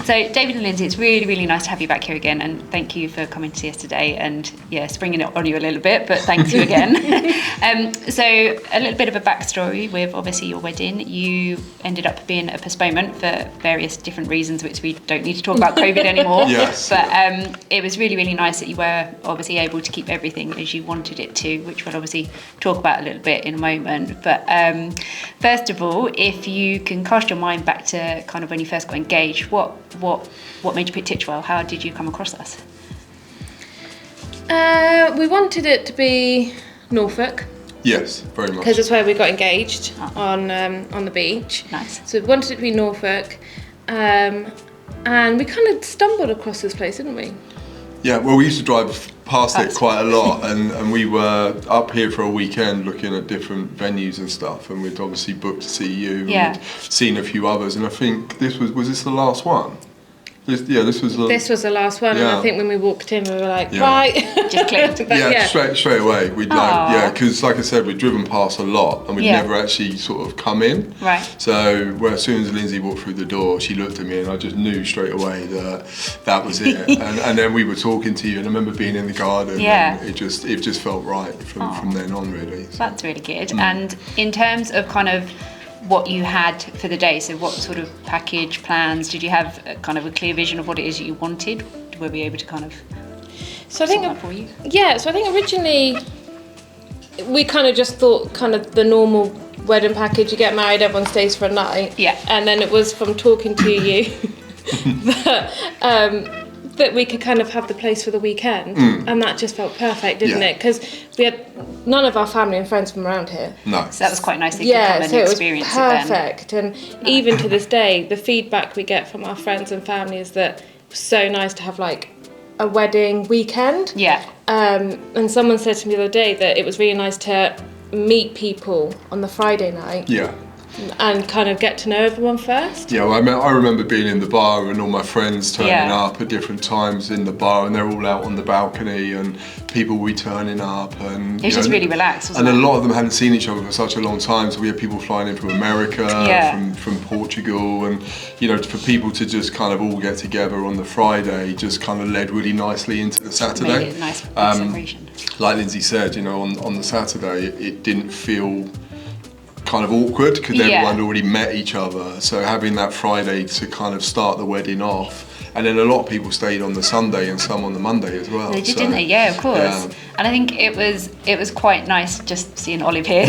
So David and Lindsay, it's really, really nice to have you back here again, and thank you for coming to see us today and springing it on you a little bit, but thank you again. So a little bit of a backstory with obviously your wedding. You ended up being a postponement for various different reasons, which we don't need to talk about COVID anymore. Yes. But it was really, really nice that you were obviously able to keep everything as you wanted it to, which we'll obviously talk about a little bit in a moment. But first of all, if you can cast your mind back to kind of when you first got engaged, what made you pick Titchwell? How did you come across us? We wanted it to be Norfolk. Yes, very much. Because it's where we got engaged, on the beach. Nice. So we wanted it to be Norfolk. And we kind of stumbled across this place, didn't we? Yeah, well, we used to drive past it quite a lot, and we were up here for a weekend looking at different venues and stuff, and we'd obviously booked to see you, and we'd seen a few others, and I think this was this the last one? This was the last one, and I think when we walked in, we were like, right, just clicked. Straight away. We'd because like I said, we'd driven past a lot, and we'd never actually sort of come in. Right. So as soon as Lindsay walked through the door, she looked at me, and I just knew straight away that was it. and then we were talking to you, and I remember being in the garden. Yeah. And it just felt right from then on, really. So. That's really good. And in terms of kind of what you had for the day, so what sort of package plans did you have? Kind of a clear vision of what it is that you wanted? Were we able to kind of so I think that for you? So I think originally we kind of just thought kind of the normal wedding package. You get married, everyone stays for a night. Yeah. And then it was from talking to you that we could kind of have the place for the weekend, and that just felt perfect, didn't it? Because we had none of our family and friends from around here. No. So that was quite nice that you could come and experience it then. Perfect. And even to this day, the feedback we get from our friends and family is that it was so nice to have like a wedding weekend. Yeah. And someone said to me the other day that it was really nice to meet people on the Friday night. Yeah. And kind of get to know everyone first. Yeah, well, I remember being in the bar and all my friends turning up at different times in the bar, and they're all out on the balcony, and people were turning up, and it was just really relaxed, wasn't it? And a lot of them hadn't seen each other for such a long time, so we had people flying in from America, from Portugal, and for people to just kind of all get together on the Friday just kind of led really nicely into the Saturday. Made it a nice celebration. Like Lindsay said, on the Saturday it didn't feel kind of awkward because everyone already met each other, so having that Friday to kind of start the wedding off, and then a lot of people stayed on the Sunday and some on the Monday as well. They did, didn't they? Yeah, of course. Yeah. And I think it was quite nice just seeing Olive here.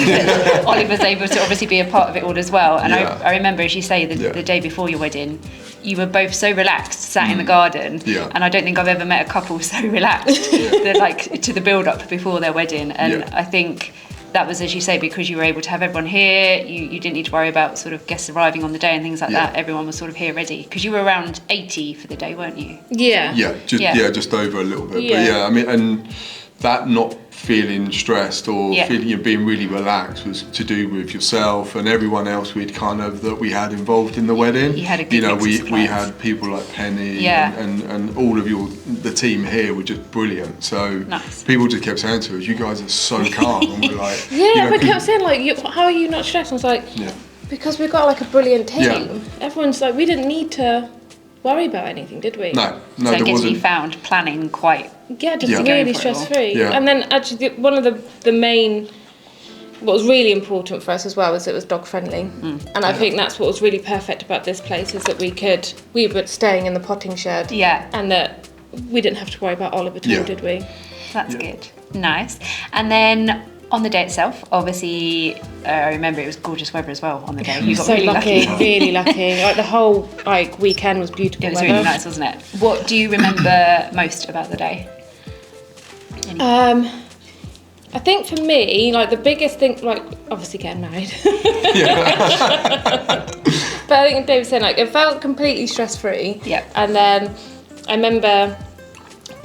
Olive was able to obviously be a part of it all all as well. And I remember, as you say, the day before your wedding, you were both so relaxed, sat in the garden, and I don't think I've ever met a couple so relaxed to the build-up before their wedding. And I think that was, as you say, because you were able to have everyone here. You didn't need to worry about sort of guests arriving on the day and things like that. Everyone was sort of here ready, because you were around 80 for the day, weren't you? Just over a little bit. But I mean, and that not feeling stressed or feeling you're being really relaxed was to do with yourself and everyone else that we had involved in the wedding. You had a good we had people like Penny and all of the team here were just brilliant. So people just kept saying to us, "You guys are so calm," and we're like, we kept saying like, "How are you not stressed?" I was like, because we've got like a brilliant team. Everyone's like, we didn't need to worry about anything, did we? No, so I guess you found planning quite really stress free. And then actually one of the main, what was really important for us as well was it was dog friendly, and I think that's what was really perfect about this place, is that we were staying in the potting shed, and that we didn't have to worry about Oliver at all, did we? That's good. Nice. And then on the day itself, obviously, I remember it was gorgeous weather as well on the day. You got so really lucky. Really lucky. Like the whole weekend was beautiful. It was really nice, wasn't it? What do you remember most about the day? I think for me, like the biggest thing, like obviously getting married. But I think Dave was saying, like, it felt completely stress free. Yeah. And then I remember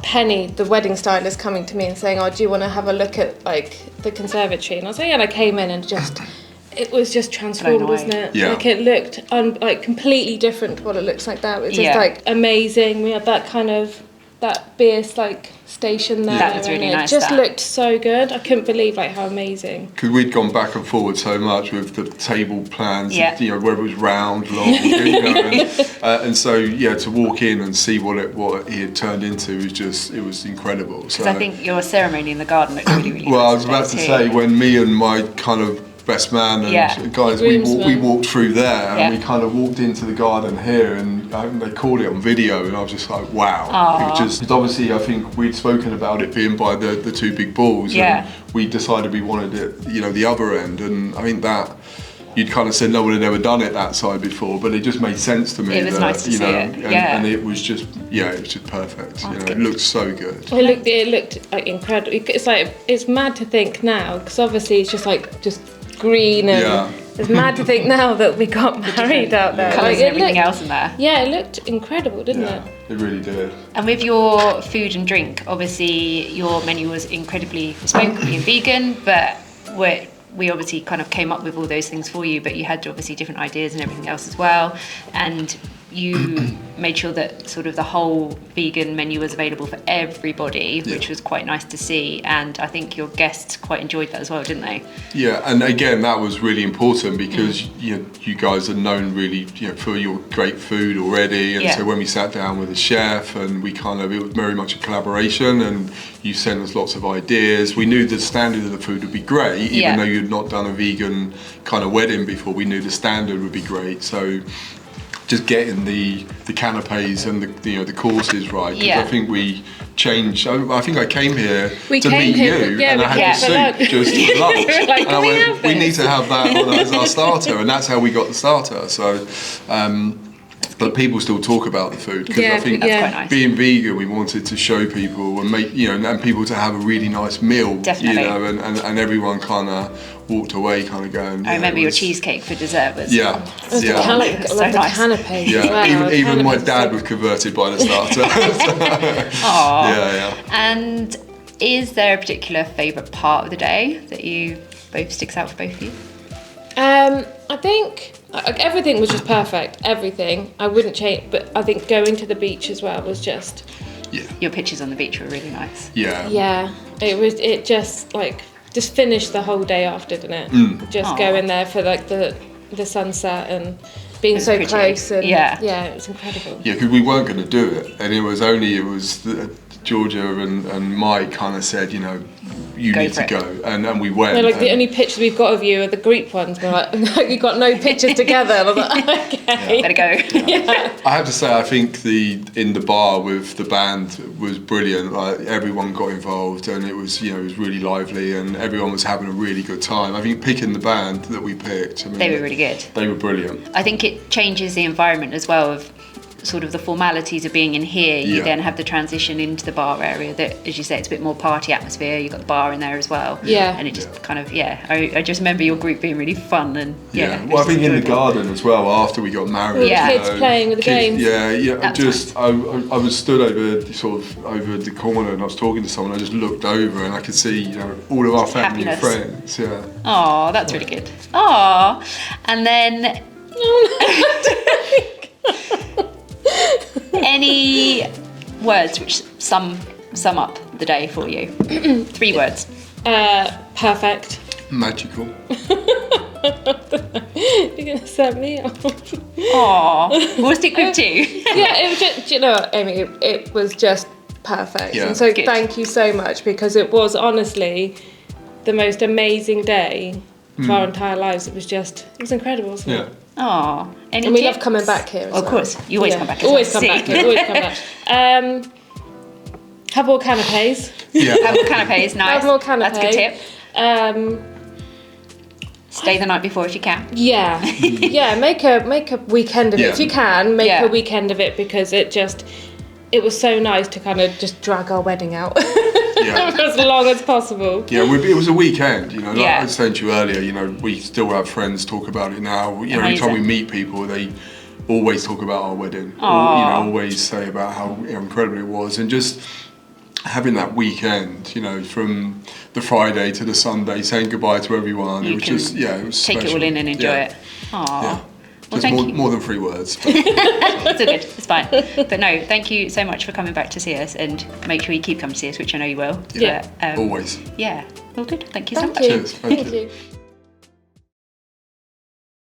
Penny, the wedding stylist, coming to me and saying, "Oh, do you want to have a look at like the conservatory?" And I was like, "Yeah." And I came in and it was just transformed, wasn't it? Yeah. Like it looked completely different to what it looks like now. It was just like amazing. We had that kind of that beer station there. That was really nice. It just looked so good. I couldn't believe how amazing. Because we'd gone back and forward so much with the table plans, whether it was round, long, and so to walk in and see what it had turned into was incredible. Because I think your ceremony in the garden looked really, really well, I was about to say, when me and my kind of best man and guys, we walked through there and we kind of walked into the garden here, and they called it on video, and I was just like, wow. It was just, obviously I think we'd spoken about it being by the two big balls, and we decided we wanted it, the other end, and I think that you'd kind of said no one had ever done it that side before, but it just made sense to me. It was nice to see it. And it was just perfect. It looked so good. It looked incredible. It's mad to think now, because obviously it's just green, and it's mad to think now that we got married out there. Colours and everything else in there. Yeah, it looked incredible, didn't it? It really did. And with your food and drink, obviously your menu was incredibly bespoke, being vegan, but we obviously kind of came up with all those things for you, but you had obviously different ideas and everything else as well. And you made sure that sort of the whole vegan menu was available for everybody, which was quite nice to see. And I think your guests quite enjoyed that as well, didn't they? Yeah, and again, that was really important because you guys are known really for your great food already. And so when we sat down with the chef, and it was very much a collaboration, and you sent us lots of ideas. We knew the standard of the food would be great, even though you'd not done a vegan kind of wedding before. We knew the standard would be great. So just getting the canapes and the courses right. Because I think we changed. I think I came here to meet you, and I had the soup just for lunch. And I went, we need to have that as our starter, and that's how we got the starter. So. But people still talk about the food, because I think that's quite nice. Being vegan, we wanted to show people and make and people to have a really nice meal. Definitely. And everyone kind of walked away kind of going. I remember your cheesecake for dessert was the canapes. Yeah, even my dad was converted by the starter. Yeah. And is there a particular favourite part of the day that sticks out for both of you? I think everything was just perfect. Everything. I wouldn't change, but I think going to the beach as well was just. Yeah. Your pictures on the beach were really nice. Yeah. Yeah. It just finished the whole day after, didn't it? Just going there for the sunset and being so pretty close, and it was incredible. Yeah, because we weren't going to do it, and it was Georgia and Mike kind of said, you need to go, and we went. The only pictures we've got of you are the group ones. We're like, you got no pictures together. And I was like, okay, better go. I have to say, I think in the bar with the band was brilliant. Everyone got involved, and it was really lively, and everyone was having a really good time. I think picking the band that we picked, they were really good. They were brilliant. I think it changes the environment as well of sort of the formalities of being in here. You then have the transition into the bar area that, as you say, it's a bit more party atmosphere. You've got the bar in there as well. Yeah. And it just kind of, I just remember your group being really fun and Well, I think in the garden as well, after we got married. Kids playing with the games. I was stood over the corner, and I was talking to someone. I just looked over and I could see, all of our family and friends. Yeah. Oh, that's really good. Oh, and then. Any words which sum up the day for you? 3 words. Perfect. Magical. You're gonna set me off. Aww. We'll stick with 2. It was just, Amy, it was just perfect. Yeah. And so thank you so much, because it was honestly the most amazing day of our entire lives. It was incredible, wasn't it? Oh, and we love coming back here. Of course, you always come back. Always come back. Have more canapes. Yeah, have more canapes. Nice. Have more canapes. That's a good tip. Stay the night before if you can. Yeah, Make a weekend of it if you can. Make a weekend of it, because it was so nice to kind of just drag our wedding out. As long as possible. Yeah, it was a weekend, like I was saying to you earlier, we still have friends talk about it now. Every time we meet people, they always talk about our wedding. Always say about how incredible it was. And just having that weekend, from the Friday to the Sunday, saying goodbye to everyone. It was just, it was take special. it all in and enjoy it. Aww. Yeah. Well, more than 3 words. It's all good, it's fine. But no, thank you so much for coming back to see us, and make sure you keep coming to see us, which I know you will. Yeah, always. Yeah, all good. Thank you so much. Cheers. Thank you.